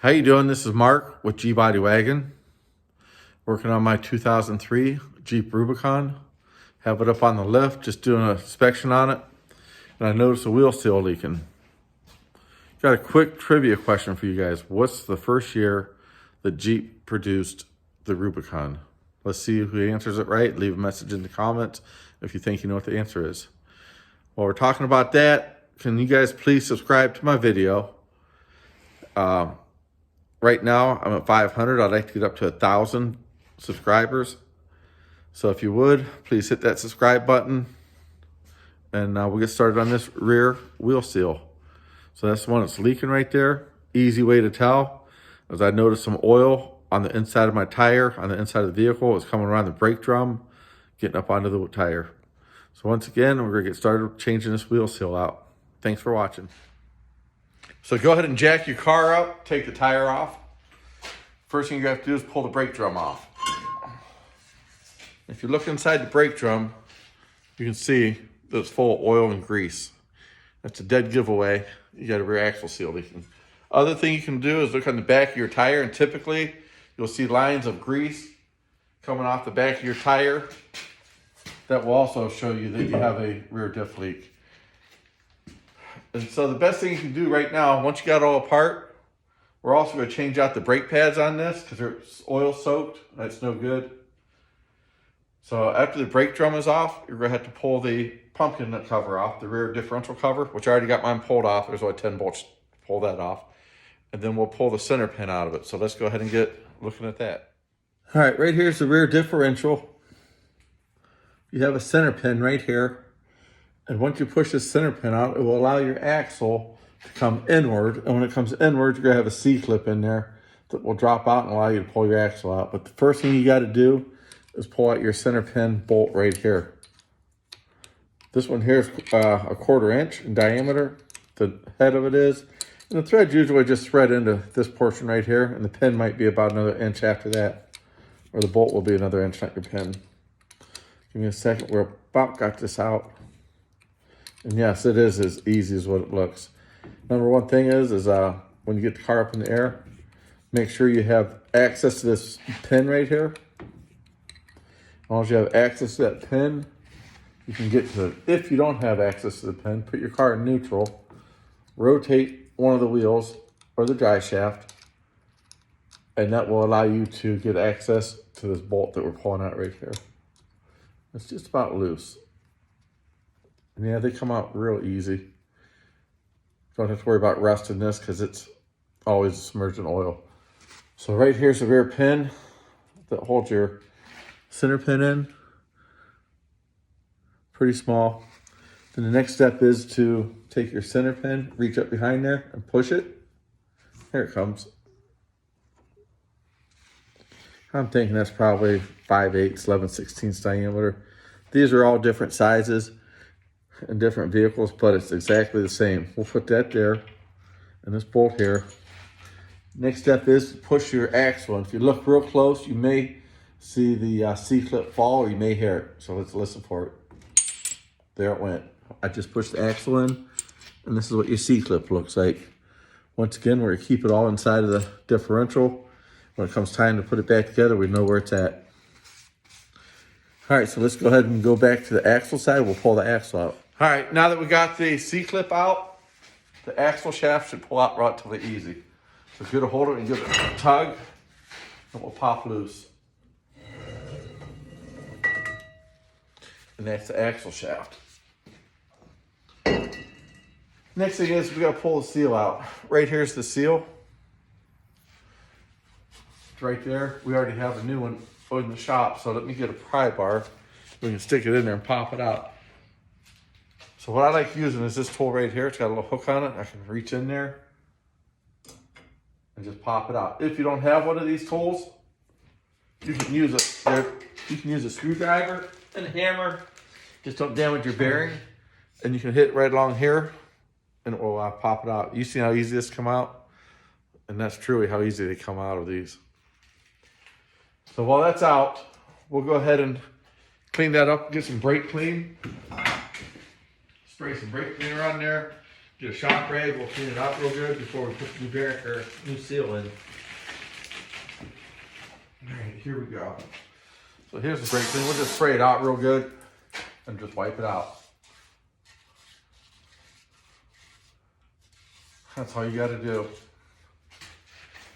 How you doing? This is Mark with G-Body Wagon, working on my 2003 Jeep Rubicon. Have it up on the lift, just doing an inspection on it, and I noticed a wheel seal leaking. Got a quick trivia question for you guys. What's the first year that Jeep produced the Rubicon? Let's see who answers it right. Leave a message in the comments if you think you know what the answer is. While we're talking about that, can you guys please subscribe to my video? Right now, I'm at 500. I'd like to get up to 1,000 subscribers. So if you would, please hit that subscribe button. And we'll get started on this rear wheel seal. So that's the one that's leaking right there. Easy way to tell is I noticed some oil on the inside of my tire, on the inside of the vehicle. It's coming around the brake drum, getting up onto the tire. So once again, we're going to get started changing this wheel seal out. Thanks for watching. So go ahead and jack your car up, take the tire off. First thing you have to do is pull the brake drum off. If you look inside the brake drum, you can see that it's full of oil and grease. That's a dead giveaway. You got a rear axle seal leaking. Other thing you can do is look on the back of your tire, and typically you'll see lines of grease coming off the back of your tire. That will also show you that you have a rear diff leak. And so the best thing you can do right now, once you got it all apart, we're also going to change out the brake pads on this because they're oil soaked. That's no good. So after the brake drum is off, you're going to have to pull the pumpkin nut cover off, the rear differential cover, which I already got mine pulled off. There's only 10 bolts to pull that off. And then we'll pull the center pin out of it. So let's go ahead and get looking at that. All right, right here's the rear differential. You have a center pin right here. And once you push this center pin out, it will allow your axle to come inward. And when it comes inward, you're going to have a C-clip in there that will drop out and allow you to pull your axle out. But the first thing you got to do is pull out your center pin bolt right here. This one here is a 1/4 inch in diameter. The head of it is. And the thread usually just thread into this portion right here. And the pin might be about another inch after that. Or the bolt will be another inch, not your pin. Give me a second. We're about got this out. And yes, it is as easy as what it looks. Number one thing is when you get the car up in the air, make sure you have access to this pin right here. As long as you have access to that pin, you can get to it. If you don't have access to the pin, put your car in neutral, rotate one of the wheels or the drive shaft, and that will allow you to get access to this bolt that we're pulling out right here. It's just about loose. And yeah, they come out real easy. Don't have to worry about rusting this because it's always submerged in oil. So right here's the rear pin that holds your center pin in. Pretty small. Then the next step is to take your center pin, reach up behind there and push it. Here it comes. I'm thinking that's probably 5/8, 11/16 diameter. These are all different sizes and different vehicles, but it's exactly the same. We'll put that there and this bolt here. Next step is to push your axle. And if you look real close, you may see the C-clip fall or you may hear it. So let's listen for it. There it went. I just pushed the axle in and this is what your C-clip looks like. Once again, we're gonna keep it all inside of the differential. When it comes time to put it back together, we know where it's at. All right, so let's go ahead and go back to the axle side. We'll pull the axle out. All right, now that we got the C-clip out, the axle shaft should pull out relatively easy. So get a hold of it and give it a tug, and we'll pop loose. And that's the axle shaft. Next thing is we gotta pull the seal out. Right here's the seal. It's right there. We already have a new one in the shop, so let me get a pry bar. We can stick it in there and pop it out. So what I like using is this tool right here. It's got a little hook on it. I can reach in there and just pop it out. If you don't have one of these tools, you can use a screwdriver and a hammer. Just don't damage your bearing. And you can hit right along here and it will pop it out. You see how easy this come out? And that's truly how easy they come out of these. So while that's out, we'll go ahead and clean that up, get some brake clean. Spray some brake cleaner on there. Get a shop rag, we'll clean it up real good before we put the new seal in. Alright, here we go. So here's the brake clean. We'll just spray it out real good and just wipe it out. That's all you got to do.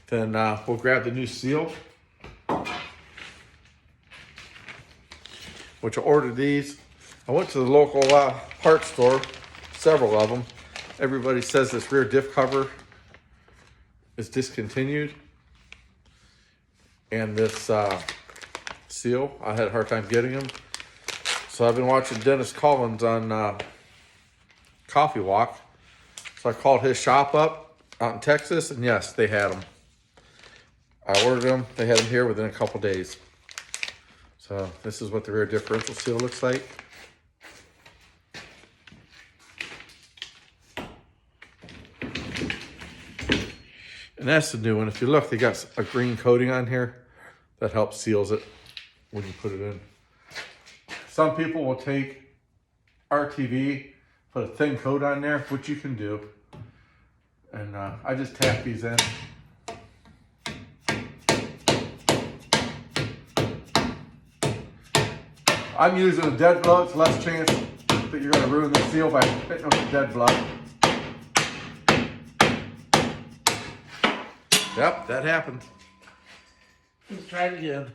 Then we'll grab the new seal, which I ordered these. I went to the local parts store, several of them. Everybody says this rear diff cover is discontinued. And this seal, I had a hard time getting them. So I've been watching Dennis Collins on Coffee Walk. So I called his shop up out in Texas, and yes, they had them. I ordered them. They had them here within a couple days. So this is what the rear differential seal looks like. And that's the new one. If you look, they got a green coating on here that helps seals it when you put it in. Some people will take RTV, put a thin coat on there, which you can do. And I just tap these in. I'm using a dead blow. It's less chance that you're going to ruin the seal by hitting with a dead blow. Yep, that happened. Let's try it again.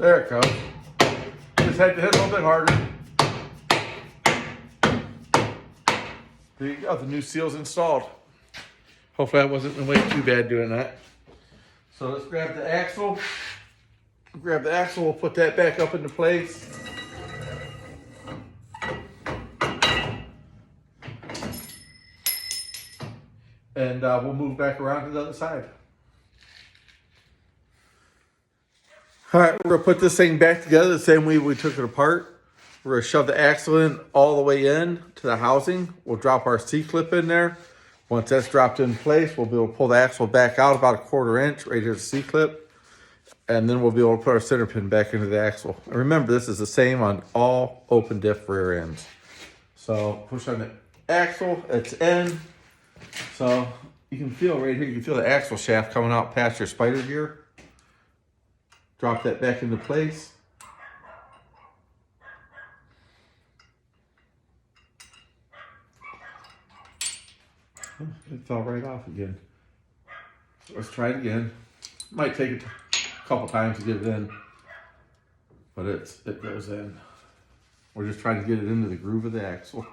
There it goes. Just had to hit a little bit harder. There you go, the new seal's installed. Hopefully I wasn't in the way too bad doing that. So let's grab the axle. Grab the axle, we'll put that back up into place. And we'll move back around to the other side. All right, we're gonna put this thing back together the same way we took it apart. We're gonna shove the axle in all the way in to the housing. We'll drop our C-clip in there. Once that's dropped in place, we'll be able to pull the axle back out about 1/4 inch. Right here's the C-clip. And then we'll be able to put our center pin back into the axle. And remember, this is the same on all open diff rear ends. So push on the axle, it's in. So you can feel right here, you can feel the axle shaft coming out past your spider gear. Drop that back into place. It fell right off again. So let's try it again. Might take a couple times to get it in, but it goes in. We're just trying to get it into the groove of the axle.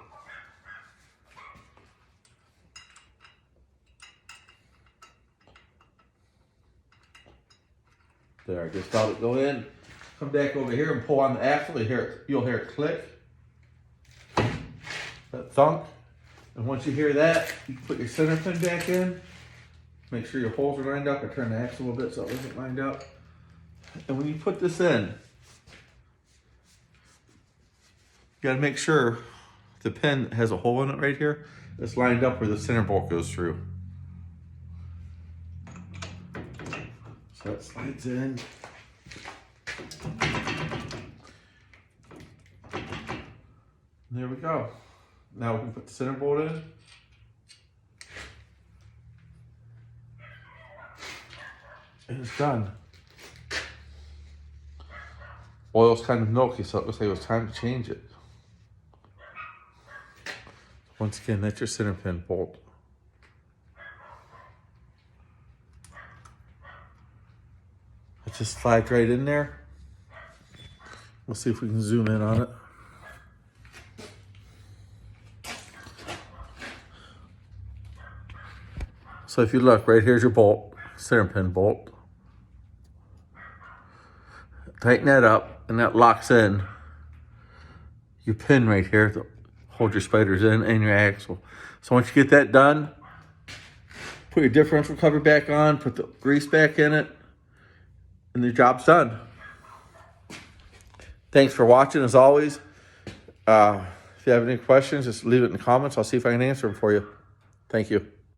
There, I just felt it go in. Come back over here and pull on the axle. You'll hear it click. That thunk. And once you hear that, you can put your center pin back in. Make sure your holes are lined up. I turn the axle a little bit so it isn't lined up. And when you put this in, you gotta make sure the pin has a hole in it right here. It's lined up where the center bolt goes through. So it slides in. There we go. Now we can put the center bolt in. And it's done. Oil's kind of milky, so it looks like it was time to change it. Once again, that's your center pin bolt. It just slides right in there. We'll see if we can zoom in on it. So if you look, right here's your bolt, center pin bolt. Tighten that up, and that locks in your pin right here to hold your spiders in and your axle. So once you get that done, put your differential cover back on, put the grease back in it, and the job's done. Thanks for watching, as always. If you have any questions, just leave it in the comments. I'll see if I can answer them for you. Thank you.